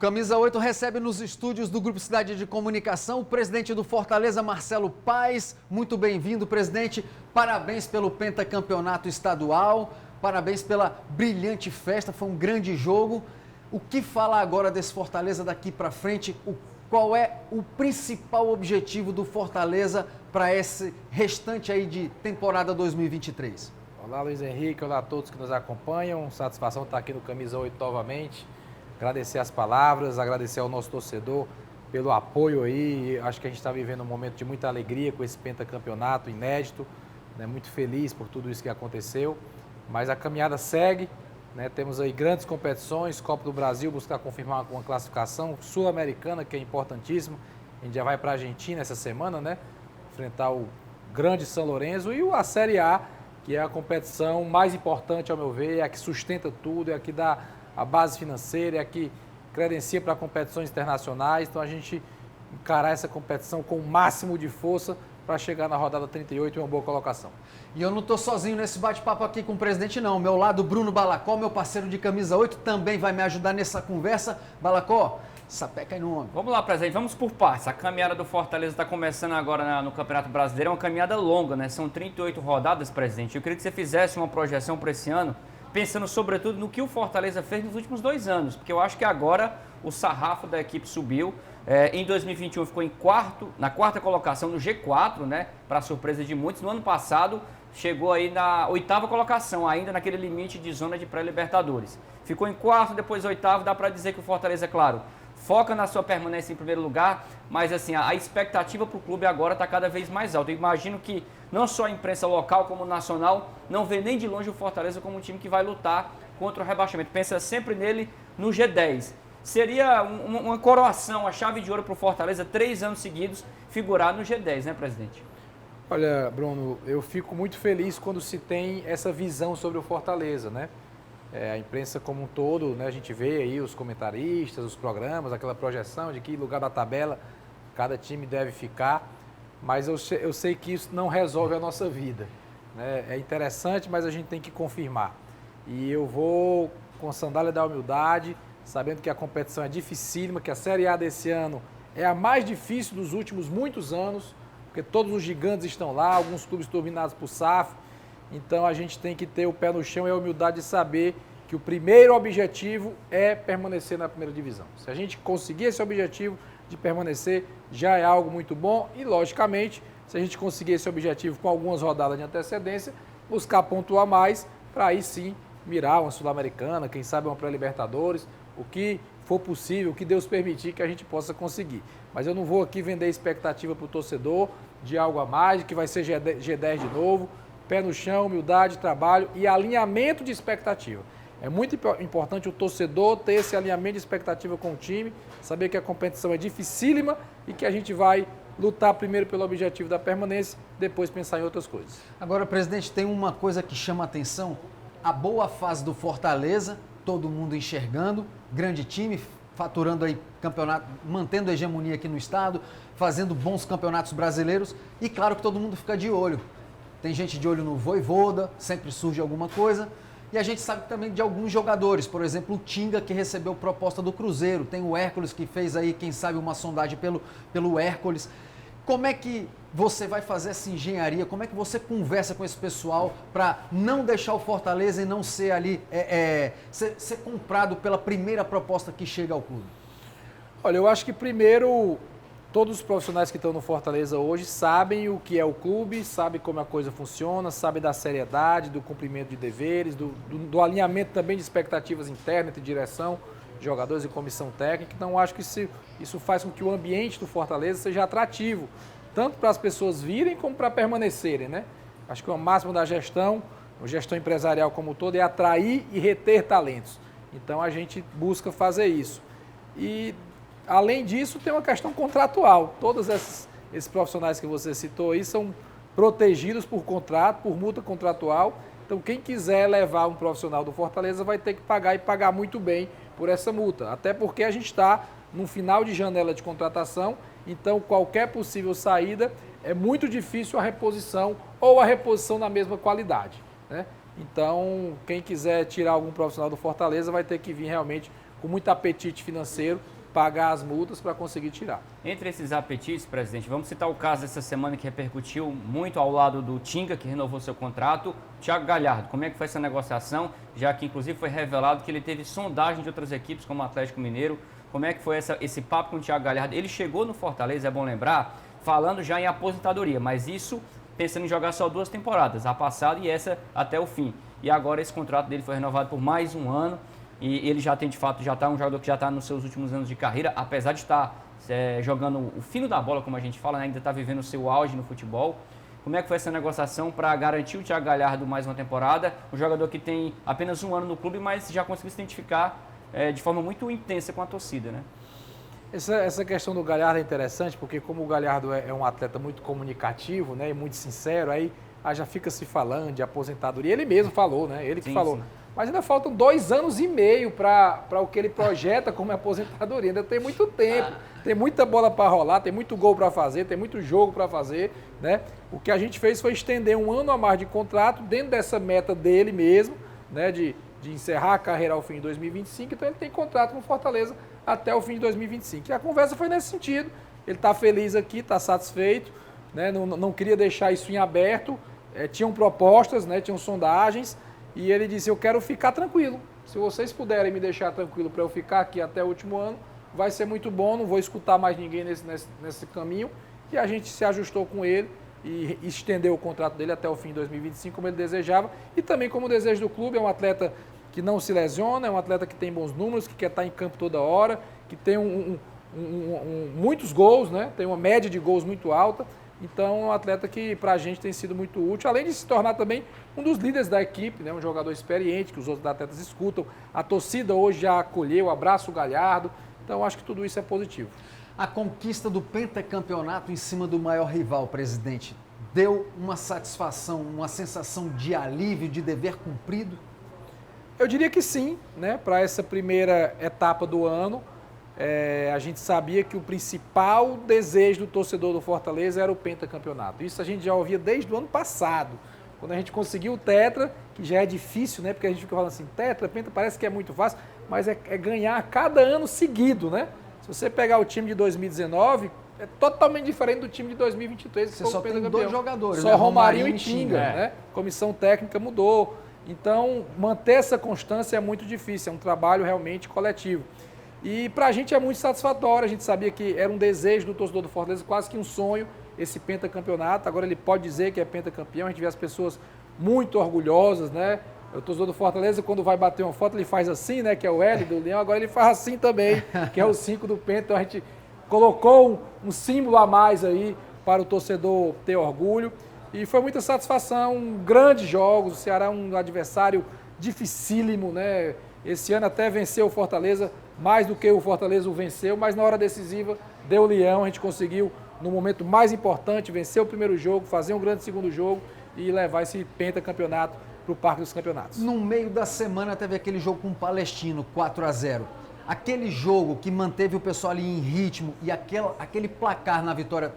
Camisa 8 recebe nos estúdios do Grupo Cidade de Comunicação o presidente do Fortaleza, Marcelo Paes. Muito bem-vindo, presidente. Parabéns pelo pentacampeonato estadual, parabéns pela brilhante festa, foi um grande jogo. O que falar agora desse Fortaleza daqui para frente? Qual é o principal objetivo do Fortaleza para esse restante aí de temporada 2023? Olá, Luiz Henrique, olá a todos que nos acompanham. Satisfação estar aqui no Camisa 8 novamente. Agradecer as palavras, agradecer ao nosso torcedor pelo apoio aí. Acho que a gente está vivendo um momento de muita alegria com esse pentacampeonato inédito. Né? Muito feliz por tudo isso que aconteceu. Mas a caminhada segue. Né? Temos aí grandes competições, Copa do Brasil, buscar confirmar uma classificação, Sul-Americana, que é importantíssimo. A gente já vai para a Argentina essa semana, né? Enfrentar o grande São Lourenço e a Série A, que é a competição mais importante, ao meu ver, é a que sustenta tudo, é a que dá a base financeira, é a que credencia para competições internacionais. Então a gente encarar essa competição com o máximo de força para chegar na rodada 38 em uma boa colocação. E eu não estou sozinho nesse bate-papo aqui com o presidente, não. Meu lado, Bruno Balacó, meu parceiro de Camisa 8, também vai me ajudar nessa conversa. Balacó, sapeca aí no ombro. Vamos lá, presidente, vamos por partes. A caminhada do Fortaleza está começando agora no Campeonato Brasileiro, é uma caminhada longa, né? São 38 rodadas, presidente. Eu queria que você fizesse uma projeção para esse ano, pensando sobretudo no que o Fortaleza fez nos últimos 2 anos, porque eu acho que agora o sarrafo da equipe subiu. Em 2021 ficou na quarta colocação no G4, né? Para surpresa de muitos. No ano passado chegou aí na 8ª colocação, ainda naquele limite de zona de pré-Libertadores. Ficou em quarto, depois 8º, dá para dizer que o Fortaleza, claro, foca na sua permanência em primeiro lugar, mas assim, a expectativa para o clube agora está cada vez mais alta. Eu imagino que não só a imprensa local como nacional não vê nem de longe o Fortaleza como um time que vai lutar contra o rebaixamento. Pensa sempre nele no G10. Seria uma coroação, a chave de ouro para o Fortaleza, 3 anos seguidos, figurar no G10, né, presidente? Olha, Bruno, eu fico muito feliz quando se tem essa visão sobre o Fortaleza, né? A imprensa como um todo, né, a gente vê aí os comentaristas, os programas, aquela projeção de que lugar da tabela cada time deve ficar, mas eu sei que isso não resolve a nossa vida. Né? É interessante, mas a gente tem que confirmar. E eu vou com a sandália da humildade, sabendo que a competição é dificílima, que a Série A desse ano é a mais difícil dos últimos muitos anos, porque todos os gigantes estão lá, alguns clubes dominados por SAF. Então a gente tem que ter o pé no chão e a humildade de saber que o primeiro objetivo é permanecer na primeira divisão. Se a gente conseguir esse objetivo de permanecer, já é algo muito bom e, logicamente, se a gente conseguir esse objetivo com algumas rodadas de antecedência, buscar pontuar mais para aí sim mirar uma Sul-Americana, quem sabe uma pré-Libertadores, o que for possível, o que Deus permitir que a gente possa conseguir. Mas eu não vou aqui vender expectativa para o torcedor de algo a mais, que vai ser G10 de novo. Pé no chão, humildade, trabalho e alinhamento de expectativa. É muito importante o torcedor ter esse alinhamento de expectativa com o time, saber que a competição é dificílima e que a gente vai lutar primeiro pelo objetivo da permanência, depois pensar em outras coisas. Agora, presidente, tem uma coisa que chama a atenção, a boa fase do Fortaleza, todo mundo enxergando, grande time, faturando aí campeonato, mantendo a hegemonia aqui no estado, fazendo bons campeonatos brasileiros e claro que todo mundo fica de olho. Tem gente de olho no Vojvoda, sempre surge alguma coisa. E a gente sabe também de alguns jogadores, por exemplo, o Tinga, que recebeu proposta do Cruzeiro. Tem o Hércules, que fez aí, quem sabe, uma sondagem pelo Hércules. Como é que você vai fazer essa engenharia? Como é que você conversa com esse pessoal para não deixar o Fortaleza e não ser ali, ser comprado pela primeira proposta que chega ao clube? Olha, eu acho que primeiro todos os profissionais que estão no Fortaleza hoje sabem o que é o clube, sabem como a coisa funciona, sabem da seriedade, do cumprimento de deveres, do alinhamento também de expectativas internas entre direção, jogadores e comissão técnica. Então, acho que isso faz com que o ambiente do Fortaleza seja atrativo, tanto para as pessoas virem como para permanecerem, né? Acho que o máximo da gestão, a gestão empresarial como um todo, é atrair e reter talentos. Então, a gente busca fazer isso. E além disso, tem uma questão contratual. Todos esses profissionais que você citou aí são protegidos por contrato, por multa contratual. Então, quem quiser levar um profissional do Fortaleza vai ter que pagar e pagar muito bem por essa multa. Até porque a gente está no final de janela de contratação, então qualquer possível saída é muito difícil a reposição ou a reposição na mesma qualidade, né? Então, quem quiser tirar algum profissional do Fortaleza vai ter que vir realmente com muito apetite financeiro, pagar as multas para conseguir tirar. Entre esses apetites, presidente, vamos citar o caso dessa semana que repercutiu muito ao lado do Tinga, que renovou seu contrato, Thiago Galhardo. Como é que foi essa negociação? Já que, inclusive, foi revelado que ele teve sondagem de outras equipes, como o Atlético Mineiro. Como é que foi esse papo com o Thiago Galhardo? Ele chegou no Fortaleza, é bom lembrar, falando já em aposentadoria, mas isso pensando em jogar só 2 temporadas, a passada e essa até o fim. E agora esse contrato dele foi renovado por mais um ano. E ele já tem, de fato, já está um jogador que já está nos seus últimos anos de carreira, apesar de estar jogando o fino da bola, como a gente fala, né? Ainda está vivendo o seu auge no futebol. Como é que foi essa negociação para garantir o Thiago Galhardo mais uma temporada? Um jogador que tem apenas um ano no clube, mas já conseguiu se identificar de forma muito intensa com a torcida, né? Essa questão do Galhardo é interessante, porque como o Galhardo é um atleta muito comunicativo, né, e muito sincero, aí já fica se falando de aposentadoria. Ele mesmo falou, né? Ele que Sim, falou. sim. Mas ainda faltam 2 anos e meio para o que ele projeta como aposentadoria. Ainda tem muito tempo, tem muita bola para rolar, tem muito gol para fazer, tem muito jogo para fazer, né? O que a gente fez foi estender 1 ano a mais de contrato dentro dessa meta dele mesmo, né? De encerrar a carreira ao fim de 2025. Então ele tem contrato com o Fortaleza até o fim de 2025. E a conversa foi nesse sentido. Ele está feliz aqui, está satisfeito, né? Não queria deixar isso em aberto. Tinham propostas, né? Tinham sondagens. E ele disse, eu quero ficar tranquilo. Se vocês puderem me deixar tranquilo para eu ficar aqui até o último ano, vai ser muito bom, não vou escutar mais ninguém nesse caminho. E a gente se ajustou com ele e estendeu o contrato dele até o fim de 2025, como ele desejava. E também como desejo do clube, é um atleta que não se lesiona, é um atleta que tem bons números, que quer estar em campo toda hora, que tem muitos gols, né? Tem uma média de gols muito alta. Então, é um atleta que para a gente tem sido muito útil, além de se tornar também um dos líderes da equipe, né? Um jogador experiente, que os outros atletas escutam. A torcida hoje já acolheu, abraça o Galhardo. Então, acho que tudo isso é positivo. A conquista do pentacampeonato em cima do maior rival, presidente, deu uma satisfação, uma sensação de alívio, de dever cumprido? Eu diria que sim, né? Para essa primeira etapa do ano. A gente sabia que o principal desejo do torcedor do Fortaleza era o pentacampeonato. Isso a gente já ouvia desde o ano passado. Quando a gente conseguiu o tetra, que já é difícil, né? Porque a gente fica falando assim, tetra, penta, parece que é muito fácil, mas é ganhar a cada ano seguido, né? Se você pegar o time de 2019, é totalmente diferente do time de 2023. Você só tem 2 jogadores, só né? Romarinho e Tinga, né? Comissão técnica mudou. Então, manter essa constância é muito difícil, é um trabalho realmente coletivo. E para a gente é muito satisfatório, a gente sabia que era um desejo do torcedor do Fortaleza, quase que um sonho, esse pentacampeonato. Agora ele pode dizer que é pentacampeão, a gente vê as pessoas muito orgulhosas, né? O torcedor do Fortaleza, quando vai bater uma foto, ele faz assim, né? Que é o L do Leão, agora ele faz assim também, que é o 5 do penta. Então a gente colocou um símbolo a mais aí para o torcedor ter orgulho. E foi muita satisfação, grandes jogos, o Ceará é um adversário dificílimo, né? Esse ano até venceu o Fortaleza, mais do que o Fortaleza o venceu, mas na hora decisiva deu o leão, a gente conseguiu, no momento mais importante, vencer o primeiro jogo, fazer um grande segundo jogo e levar esse pentacampeonato para o Parque dos Campeonatos. No meio da semana teve aquele jogo com o Palestino, 4-0. Aquele jogo que manteve o pessoal ali em ritmo e aquele placar na vitória,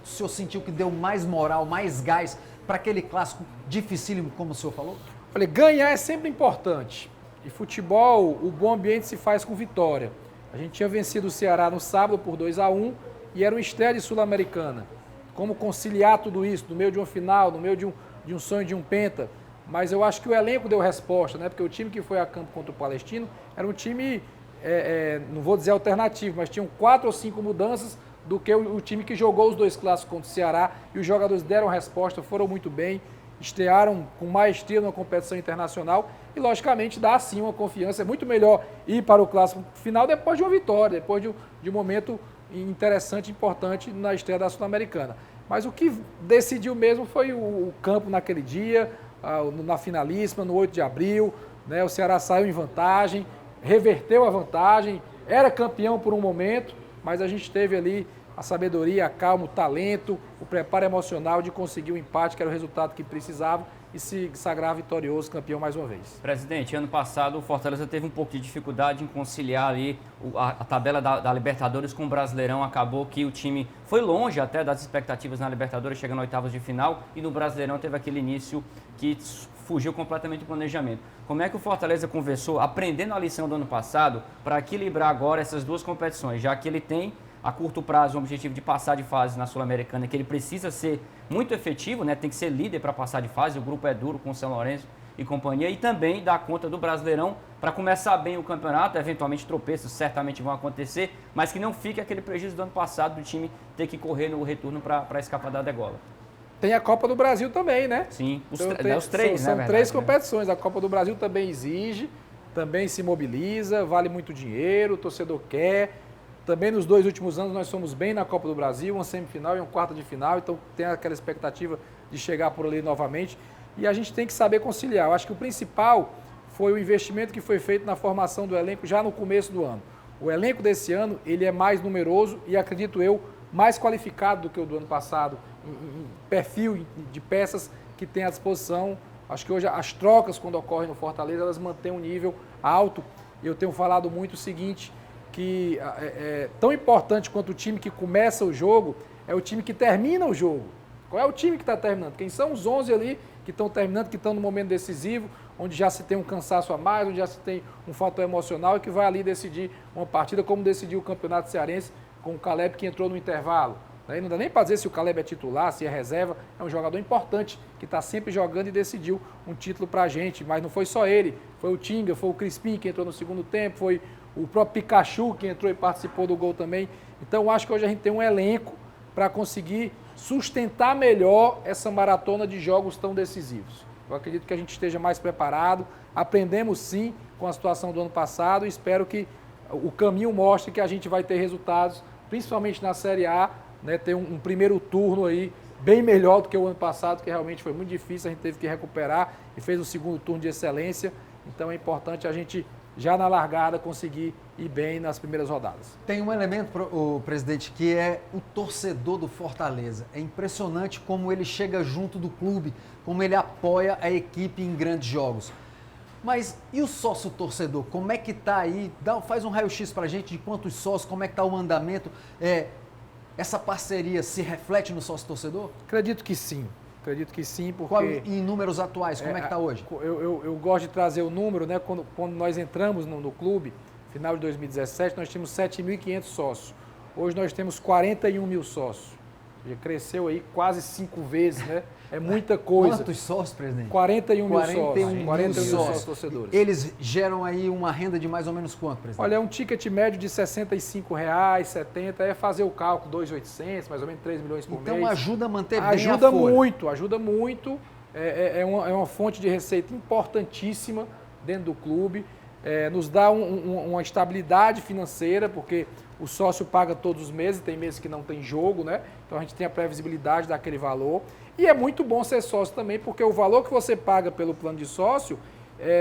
o senhor sentiu que deu mais moral, mais gás para aquele clássico dificílimo, como o senhor falou? Olha, ganhar é sempre importante. E futebol, o bom ambiente se faz com vitória. A gente tinha vencido o Ceará no sábado por 2-1 e era uma estreia de Sul-Americana. Como conciliar tudo isso no meio de uma final, no meio de um sonho de um penta? Mas eu acho que o elenco deu resposta, né? Porque o time que foi a campo contra o Palestino era um time, não vou dizer alternativo, mas tinham 4 ou 5 mudanças do que o time que jogou os 2 clássicos contra o Ceará. E os jogadores deram resposta, foram muito bem, estrearam com maestria numa competição internacional e, logicamente, dá sim uma confiança. É muito melhor ir para o clássico final depois de uma vitória, depois de um momento interessante, importante na estreia da Sul-Americana. Mas o que decidiu mesmo foi o campo naquele dia, na finalíssima, no 8 de abril, né? O Ceará saiu em vantagem, reverteu a vantagem, era campeão por um momento, mas a gente teve ali a sabedoria, a calma, o talento, o preparo emocional de conseguir o empate, que era o resultado que precisava, e se sagrar vitorioso, campeão mais uma vez. Presidente, ano passado o Fortaleza teve um pouco de dificuldade em conciliar ali a tabela da Libertadores com o Brasileirão. Acabou que o time foi longe até das expectativas na Libertadores, chegando a oitavas de final, e no Brasileirão teve aquele início que fugiu completamente do planejamento. Como é que o Fortaleza conversou, aprendendo a lição do ano passado, para equilibrar agora essas duas competições, já que ele tem a curto prazo o objetivo de passar de fase na Sul-Americana, que ele precisa ser muito efetivo, né? Tem que ser líder para passar de fase, o grupo é duro com o São Lourenço e companhia, e também dar conta do Brasileirão para começar bem o campeonato, eventualmente tropeços certamente vão acontecer, mas que não fique aquele prejuízo do ano passado do time ter que correr no retorno para escapar da degola. Tem a Copa do Brasil também, né? Sim, os Então, três, são né? três competições. A Copa do Brasil também exige, também se mobiliza, vale muito dinheiro, o torcedor quer. Também nos 2 últimos anos nós fomos bem na Copa do Brasil, uma semifinal e uma quarta de final, então tem aquela expectativa de chegar por ali novamente. E a gente tem que saber conciliar. Eu acho que o principal foi o investimento que foi feito na formação do elenco já no começo do ano. O elenco desse ano ele é mais numeroso e, acredito eu, mais qualificado do que o do ano passado, em perfil de peças que tem à disposição. Acho que hoje as trocas, quando ocorrem no Fortaleza, elas mantêm um nível alto. E eu tenho falado muito o seguinte, que é tão importante quanto o time que começa o jogo, é o time que termina o jogo. Qual é o time que está terminando? Quem são os 11 ali que estão terminando, que estão no momento decisivo, onde já se tem um cansaço a mais, onde já se tem um fator emocional e que vai ali decidir uma partida, como decidiu o Campeonato Cearense com o Caleb, que entrou no intervalo. Aí não dá nem para dizer se o Caleb é titular, se é reserva, é um jogador importante, que está sempre jogando e decidiu um título para a gente, mas não foi só ele, foi o Tinga, foi o Crispim que entrou no segundo tempo, foi o próprio Pikachu que entrou e participou do gol também. Então eu acho que hoje a gente tem um elenco para conseguir sustentar melhor essa maratona de jogos tão decisivos. Eu acredito que a gente esteja mais preparado, aprendemos sim com a situação do ano passado e espero que o caminho mostre que a gente vai ter resultados, principalmente na Série A, né, ter um primeiro turno aí bem melhor do que o ano passado, que realmente foi muito difícil, a gente teve que recuperar e fez um segundo turno de excelência. Então é importante a gente, já na largada, conseguir ir bem nas primeiras rodadas. Tem um elemento, o presidente, que é o torcedor do Fortaleza. É impressionante como ele chega junto do clube, como ele apoia a equipe em grandes jogos. Mas e o sócio torcedor? Como é que está aí? Faz um raio-x para a gente de quantos sócios, como é que está o andamento. Essa parceria se reflete no sócio torcedor? Acredito que sim, porque... Em números atuais, como é que está hoje? Eu gosto de trazer o número, né? Quando nós entramos no clube, final de 2017, nós tínhamos 7.500 sócios. Hoje nós temos 41 mil sócios. Já cresceu aí quase 5 vezes, né? É muita coisa. Quantos sócios, presidente? 41 mil sócios. 41 mil sócios torcedores. Eles geram aí uma renda de mais ou menos quanto, presidente? Olha, é um ticket médio de R$ 65,00, 70, é fazer o cálculo, 2.800, mais ou menos 3 milhões por mês. Então ajuda a manter bem a Ajuda folha. ajuda muito. É uma fonte de receita importantíssima dentro do clube. Nos dá uma estabilidade financeira, porque o sócio paga todos os meses, tem meses que não tem jogo, né? Então a gente tem a previsibilidade daquele valor. E é muito bom ser sócio também, porque o valor que você paga pelo plano de sócio,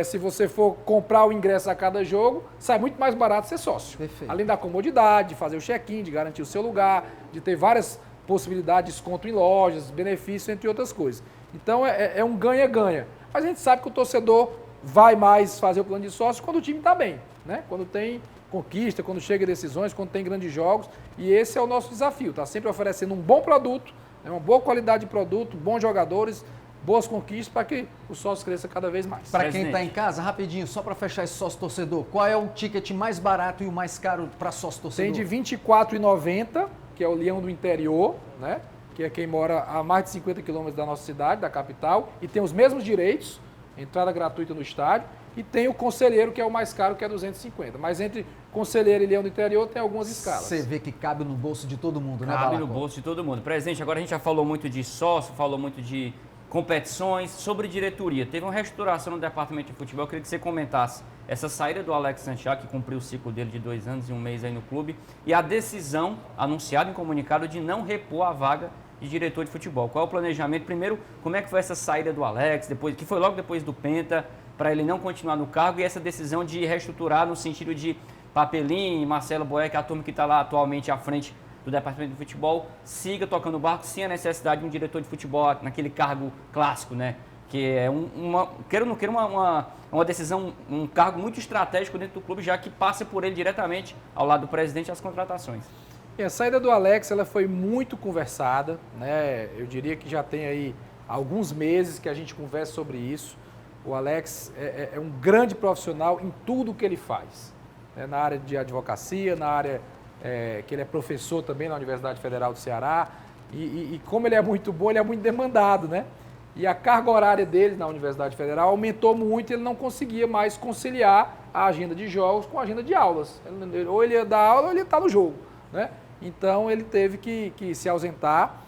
se você for comprar o ingresso a cada jogo, sai muito mais barato ser sócio. Perfeito. Além da comodidade, de fazer o check-in, de garantir o seu lugar, de ter várias possibilidades de desconto em lojas, benefícios, entre outras coisas. Então é um ganha-ganha. Mas a gente sabe que o torcedor vai mais fazer o plano de sócio quando o time está bem, né? Quando tem conquista, quando chega a decisões, quando tem grandes jogos. E esse é o nosso desafio, tá sempre oferecendo um bom produto, uma boa qualidade de produto, bons jogadores, boas conquistas para que o sócio cresça cada vez mais. Para quem está em casa, rapidinho, só para fechar esse sócio torcedor, qual é o ticket mais barato e o mais caro para sócio torcedor? Tem de R$ 24,90, que é o Leão do Interior, né? Que é quem mora a mais de 50 quilômetros da nossa cidade, da capital, e tem os mesmos direitos, entrada gratuita no estádio, e tem o Conselheiro, que é o mais caro, que é 250. Mas entre Conselheiro e Leão do Interior tem algumas escalas. Você vê que cabe no bolso de todo mundo, né, Cabe Balacó? no bolso de todo mundo. Presidente, agora a gente já falou muito de sócio, falou muito de competições, sobre diretoria. Teve uma reestruturação no departamento de futebol, eu queria que você comentasse essa saída do Alex Santiago, que cumpriu o ciclo dele de 2 anos e 1 mês aí no clube, e a decisão anunciada em comunicado de não repor a vaga de diretor de futebol. Qual é o planejamento? Primeiro, como é que foi essa saída do Alex, que foi logo depois do Penta, para ele não continuar no cargo, e essa decisão de reestruturar no sentido de Papelim, Marcelo Boeck, a turma que está lá atualmente à frente do departamento de futebol, siga tocando o barco sem a necessidade de um diretor de futebol naquele cargo clássico, né? Que é queira ou não queira, uma decisão, um cargo muito estratégico dentro do clube, já que passa por ele diretamente ao lado do presidente as contratações. E a saída do Alex, ela foi muito conversada, né? Eu diria que já tem aí alguns meses que a gente conversa sobre isso. O Alex é um grande profissional em tudo que ele faz. Né? Na área de advocacia, na área que ele é professor também na Universidade Federal do Ceará. E como ele é muito bom, ele é muito demandado, né? E a carga horária dele na Universidade Federal aumentou muito e ele não conseguia mais conciliar a agenda de jogos com a agenda de aulas. Ou ele ia dar aula ou ele ia estar no jogo, né? Então ele teve que se ausentar.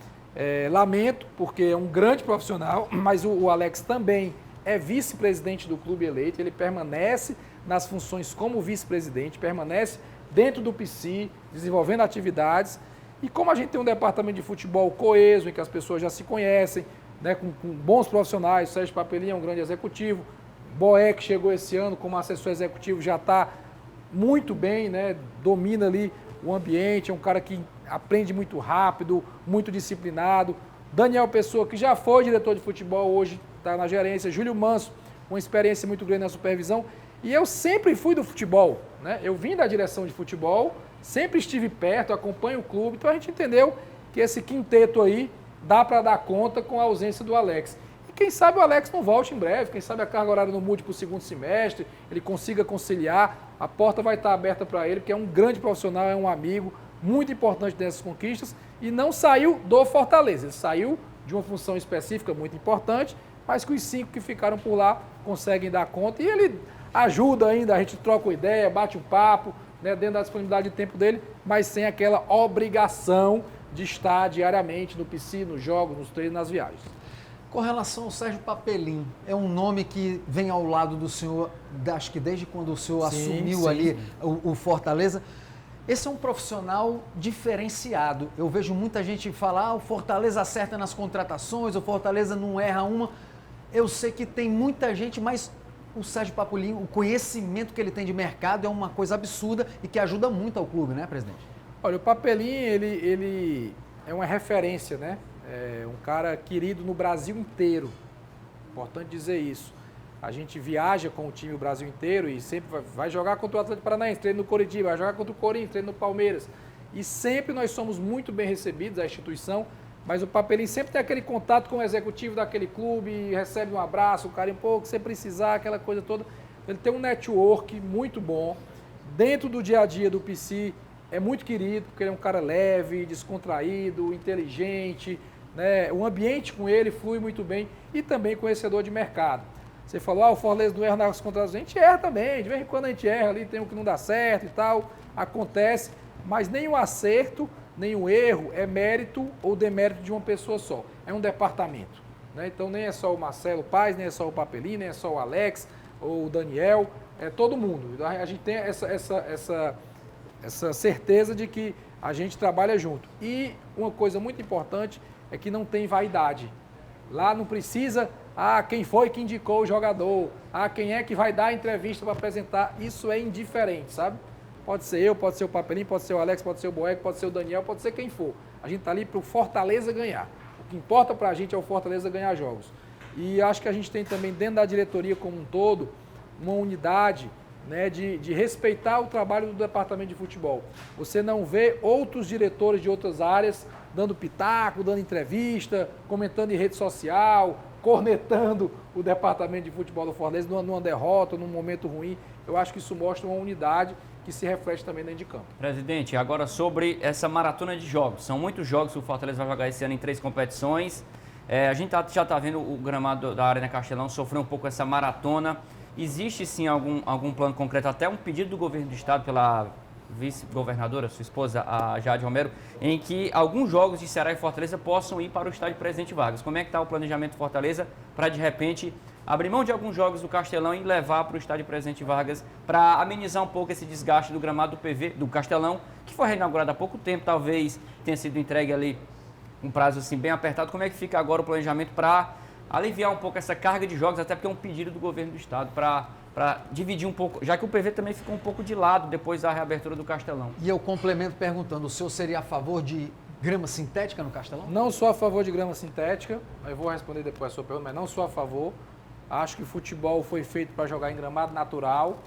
Lamento, porque é um grande profissional, mas o Alex também é vice-presidente do clube eleito, ele permanece nas funções como vice-presidente, permanece dentro do PC, desenvolvendo atividades. E como a gente tem um departamento de futebol coeso, em que as pessoas já se conhecem, né, com bons profissionais, o Sérgio Papelinha é um grande executivo, Boé, que chegou esse ano como assessor executivo, já está muito bem, né, domina ali o ambiente, é um cara que aprende muito rápido, muito disciplinado. Daniel Pessoa, que já foi diretor de futebol, hoje está na gerência. Júlio Manso, uma experiência muito grande na supervisão. E eu sempre fui do futebol, né? Eu vim da direção de futebol, sempre estive perto, acompanho o clube, então a gente entendeu que esse quinteto aí dá para dar conta com a ausência do Alex. E quem sabe o Alex não volte em breve, quem sabe a carga horária não mude para o segundo semestre, ele consiga conciliar, a porta vai estar aberta para ele, porque é um grande profissional, é um amigo, muito importante dessas conquistas, e não saiu do Fortaleza, ele saiu de uma função específica muito importante, mas que os 5 que ficaram por lá conseguem dar conta, e ele ajuda ainda, a gente troca uma ideia, bate um papo, né, dentro da disponibilidade de tempo dele, mas sem aquela obrigação de estar diariamente no PC, nos jogos, nos treinos, nas viagens. Com relação ao Sérgio Papelim, é um nome que vem ao lado do senhor, acho que desde quando o senhor assumiu ali o Fortaleza. Esse é um profissional diferenciado. Eu vejo muita gente falar, o Fortaleza acerta nas contratações, o Fortaleza não erra uma. Eu sei que tem muita gente, mas o Sérgio Papelim, o conhecimento que ele tem de mercado é uma coisa absurda e que ajuda muito ao clube, né, presidente? Olha, o Papelim, ele é uma referência, né? É um cara querido no Brasil inteiro. Importante dizer isso. A gente viaja com o time o Brasil inteiro e sempre vai jogar contra o Atlético Paranaense, treina no Coritiba, vai jogar contra o Corinthians, treina no Palmeiras. E sempre nós somos muito bem recebidos, a instituição, mas o Papelim sempre tem aquele contato com o executivo daquele clube, recebe um abraço, um carinho, pô, que você precisar, aquela coisa toda. Ele tem um network muito bom. Dentro do dia a dia do PC, é muito querido, porque ele é um cara leve, descontraído, inteligente, né? O ambiente com ele flui muito bem e também conhecedor de mercado. Você falou, o Fortaleza não erra nas contratações, a gente erra também, de vez em quando a gente erra ali, tem um que não dá certo e tal, acontece, mas nem o acerto, nem o erro é mérito ou demérito de uma pessoa só, é um departamento, né? Então nem é só o Marcelo Paz, nem é só o Papelim, nem é só o Alex ou o Daniel, é todo mundo. A gente tem essa certeza de que a gente trabalha junto. E uma coisa muito importante é que não tem vaidade. Lá não precisa, quem foi que indicou o jogador, quem é que vai dar a entrevista para apresentar, isso é indiferente, sabe? Pode ser eu, pode ser o Papelim, pode ser o Alex, pode ser o Boeck, pode ser o Daniel, pode ser quem for. A gente está ali para o Fortaleza ganhar. O que importa para a gente é o Fortaleza ganhar jogos. E acho que a gente tem também dentro da diretoria como um todo, uma unidade, né, de respeitar o trabalho do departamento de futebol. Você não vê outros diretores de outras áreas dando pitaco, dando entrevista, comentando em rede social, cornetando o departamento de futebol do Fortaleza numa derrota, num momento ruim. Eu acho que isso mostra uma unidade que se reflete também dentro de campo. Presidente, agora sobre essa maratona de jogos. São muitos jogos que o Fortaleza vai jogar esse ano em 3 competições. A gente já está vendo o gramado da Arena Castelão sofrer um pouco essa maratona. Existe sim algum plano concreto, até um pedido do governo do estado pela vice-governadora, sua esposa, a Jade Romero, em que alguns jogos de Ceará e Fortaleza possam ir para o estádio Presidente Vargas. Como é que está o planejamento do Fortaleza para, de repente, abrir mão de alguns jogos do Castelão e levar para o estádio Presidente Vargas para amenizar um pouco esse desgaste do gramado do PV, do Castelão, que foi reinaugurado há pouco tempo, talvez tenha sido entregue ali um prazo assim bem apertado. Como é que fica agora o planejamento para aliviar um pouco essa carga de jogos, até porque é um pedido do governo do estado para dividir um pouco, já que o PV também ficou um pouco de lado depois da reabertura do Castelão. E eu complemento perguntando, o senhor seria a favor de grama sintética no Castelão? Não sou a favor de grama sintética, eu vou responder depois a sua pergunta, mas não sou a favor. Acho que o futebol foi feito para jogar em gramado natural.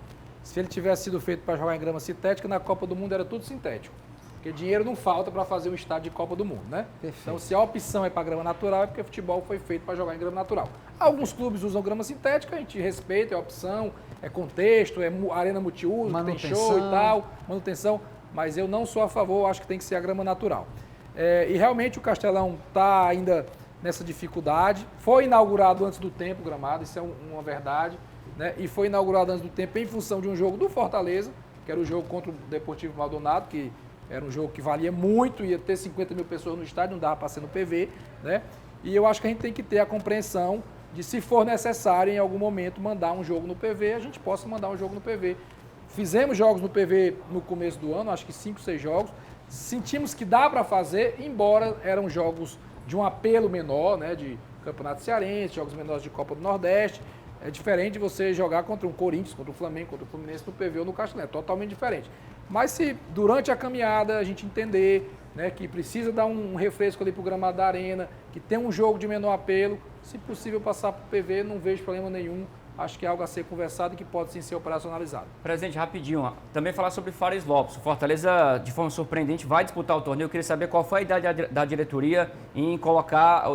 Se ele tivesse sido feito para jogar em grama sintética, na Copa do Mundo era tudo sintético. Porque dinheiro não falta para fazer um estádio de Copa do Mundo, né? Perfeito. Então, se a opção é para grama natural, é porque o futebol foi feito para jogar em grama natural. Alguns clubes usam grama sintética, a gente respeita, é opção, é contexto, é arena multiuso, tem show e tal, manutenção, mas eu não sou a favor, acho que tem que ser a grama natural. E realmente o Castelão está ainda nessa dificuldade. Foi inaugurado antes do tempo o gramado, isso é uma verdade, né? E foi inaugurado antes do tempo em função de um jogo do Fortaleza, que era o jogo contra o Deportivo Maldonado, que era um jogo que valia muito, ia ter 50 mil pessoas no estádio, não dava para ser no PV, né? E eu acho que a gente tem que ter a compreensão de, se for necessário, em algum momento, mandar um jogo no PV, a gente possa mandar um jogo no PV. Fizemos jogos no PV no começo do ano, acho que 5, 6 jogos. Sentimos que dá para fazer, embora eram jogos de um apelo menor, né, de Campeonato Cearense, jogos menores de Copa do Nordeste. É diferente de você jogar contra um Corinthians, contra o Flamengo, contra o Fluminense no PV ou no Castelão, é totalmente diferente. Mas se durante a caminhada a gente entender, né, que precisa dar um refresco ali para o gramado da arena, que tem um jogo de menor apelo, se possível passar para o PV, não vejo problema nenhum. Acho que é algo a ser conversado e que pode sim ser operacionalizado. Presidente, rapidinho, também falar sobre Fares Lopes. O Fortaleza, de forma surpreendente, vai disputar o torneio. Eu queria saber qual foi a ideia da diretoria em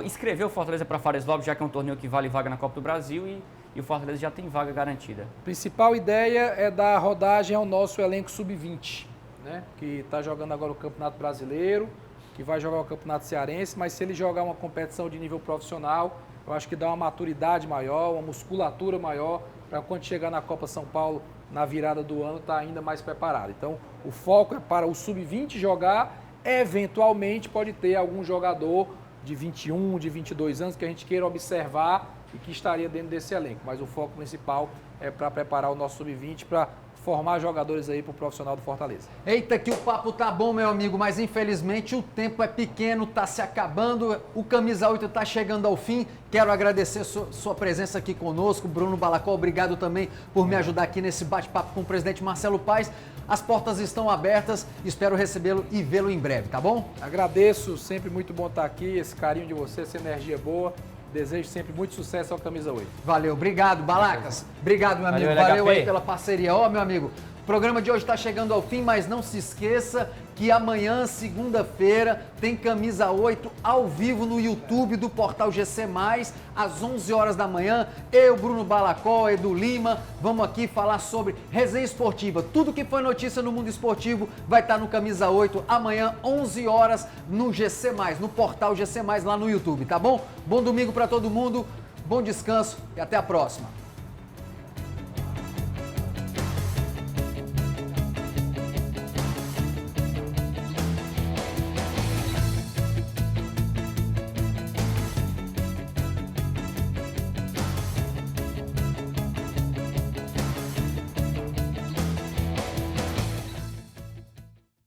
escrever o Fortaleza para Fares Lopes, já que é um torneio que vale vaga na Copa do Brasil e o Fortaleza já tem vaga garantida. A principal ideia é dar rodagem ao nosso elenco sub-20, né? Que está jogando agora o Campeonato Brasileiro, que vai jogar o Campeonato Cearense, mas se ele jogar uma competição de nível profissional, eu acho que dá uma maturidade maior, uma musculatura maior, para quando chegar na Copa São Paulo, na virada do ano, estar ainda mais preparado. Então, o foco é para o sub-20 jogar, eventualmente pode ter algum jogador de 21, de 22 anos que a gente queira observar e que estaria dentro desse elenco. Mas o foco principal é para preparar o nosso sub-20 para formar jogadores aí para o profissional do Fortaleza. Eita, que o papo tá bom, meu amigo, mas infelizmente o tempo é pequeno, tá se acabando, o Camisa 8 tá chegando ao fim. Quero agradecer sua presença aqui conosco, Bruno Balacó, obrigado também por me ajudar aqui nesse bate-papo com o presidente Marcelo Paes. As portas estão abertas, espero recebê-lo e vê-lo em breve, tá bom? Agradeço, sempre muito bom estar aqui, esse carinho de você, essa energia boa. Desejo sempre muito sucesso ao Camisa 8. Valeu, obrigado, Balacas. Obrigado, meu amigo. Valeu aí pela parceria. Ó, meu amigo, o programa de hoje está chegando ao fim, mas não se esqueça que amanhã, segunda-feira, tem Camisa 8 ao vivo no YouTube do Portal GC+, às 11 horas da manhã. Eu, Bruno Balacó, Edu Lima, vamos aqui falar sobre resenha esportiva. Tudo que foi notícia no mundo esportivo vai estar no Camisa 8 amanhã, 11 horas, no GC+, no Portal GC+, lá no YouTube, tá bom? Bom domingo para todo mundo, bom descanso e até a próxima.